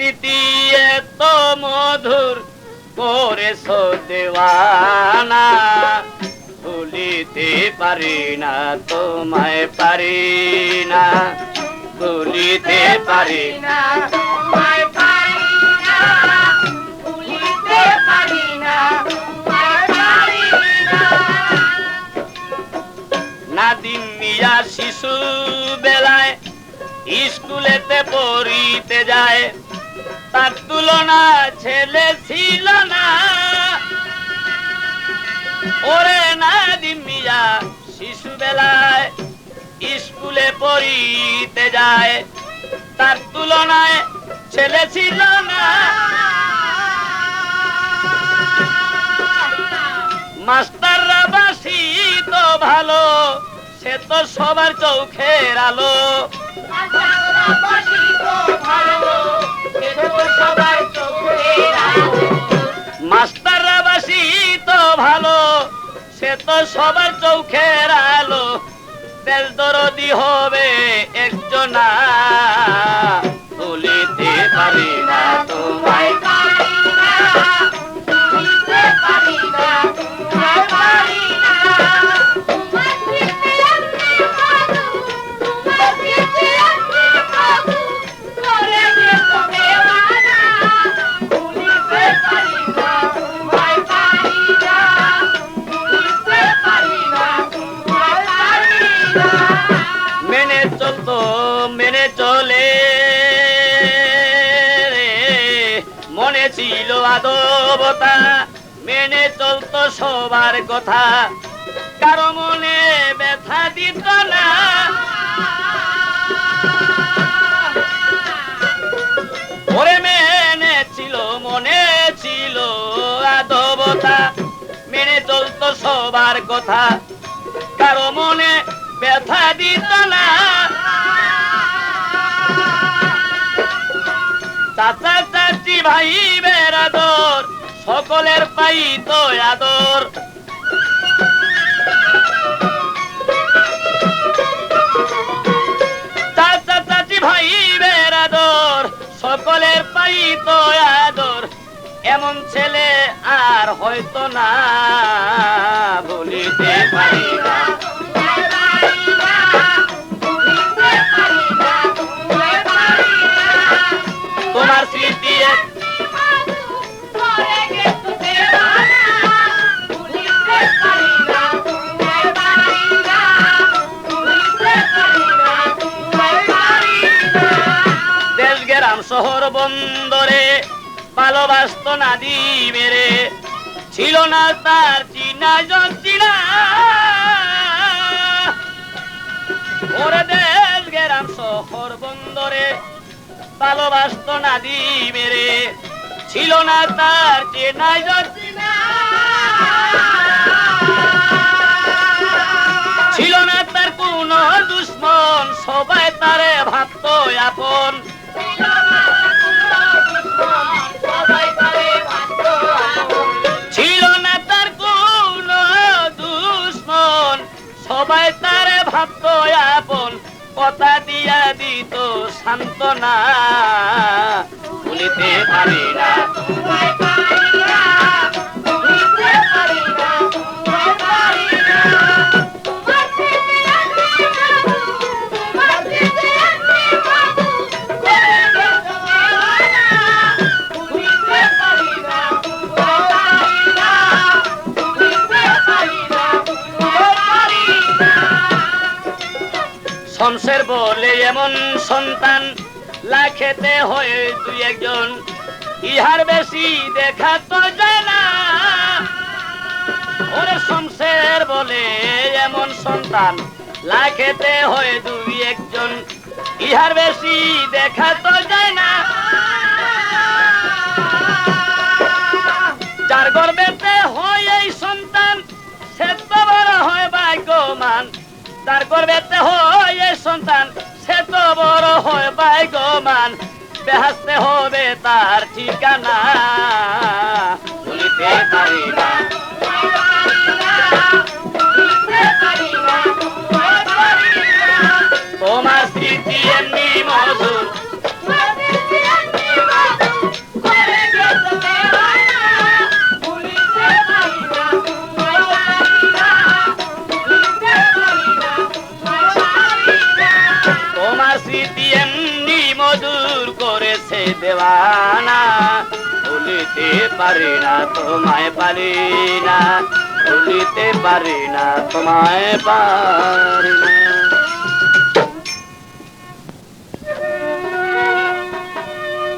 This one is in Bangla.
স্মৃতি এত মধুর করেছো দেওয়ানা, ভুলিতে পারি না তোমায়, পারি না ভুলিতে পারি না তোমায়, পারি না ভুলিতে পারি না তোমায়, পারি না। নাদিম মিয়া শিশু বেলায় স্কুলেতে পড়িতে যায়, তার তুলনা ছেলে ছিল না। ওরে নাদিম মিয়া শিশু বেলায় স্কুলে পড়িতে যায়, তার তুলনায় ছেলে ছিল না। মাস্টাররা বাসি তো ভালো, সে তো সবার চোখের আলো। মাস্টাররা বাসি তো ভালো, সে তো সবার চোখের আলো। দেশ দরদি হবে একজনা, ভুলিতে পারি না তোমায়, পারি না ভুলিতে পারি না তোমায়, পারি না। মেনে চলে মনে ছিল আদবতা, মেনে চলতো সবার কথা, কারো মনে ব্যথা দিত না। ওরে মেনে ছিল, মনে ছিল আদবতা, মেনে চলতো সবার কথা, কারো মনে ব্যথা দিত না। চাচা চাচি ভাই বেরাদর সকলের পাইত আদর। চাচা চাচি ভাই বেরাদর সকলের পাইত আদর। এমন ছেলে আর হয়তো না, ভুলিতে পারি না। তোমার স্মৃতি দেশ গ্রাম শহর বন্দরে ভালোবাসত নাদিমেরে, ছিল না তার চিনা জঞ্চিনা। ওরে দেশ গ্রাম শহর বন্দরে ভালোবাসত নাদিমেরে, ছিল না তার চেনা জঞ্চিনা। ছিল না তার কোন দুশ্মন, সবাই তারে ভাবত আপন। ছিল না তার কোন দুশ্মন, সবাই তারে ভাবত আপন। কথা দিয়া দিত সান্ত্বনা, ভুলিতে পারি না তোমায়, পারি না ভুলিতে পারি না তোমায়, পারি না। তোমার স্মৃতি আমি বাবু, তোমার স্মৃতি আমি বাবু, করে গেছো দেওয়ানা, ভুলিতে পারি না তোমায়, পারি না ভুলিতে পারি না তোমায়, পারি না। শমশের বলে এমন সন্তান লাখেতে হয়ে দুই একজন, ইহার বেশি দেখা তো যায় না। ওরে শমশের বলে এমন সন্তান লাখেতে হয়ে দুই একজন, ইহার বেশি দেখা তো যায় না। যার গর্বেতে হয় এই সন্তান, সে তো বড় হয় ভাগ্যবান। যার গর্বেতে হয় এই সন্তান, সে তো বড় হয় ভাগ্যবান। বেহেশতে হবে তার ঠিকানা, ভুলিতে পারি না। তোমার স্মৃতি এমনি মধুর, স্মৃতি এমনি মধুর করেছে দেওয়ানা, ভুলিতে পারি না তোমায় পারি না, ভুলিতে পারি না তোমায় পারি না।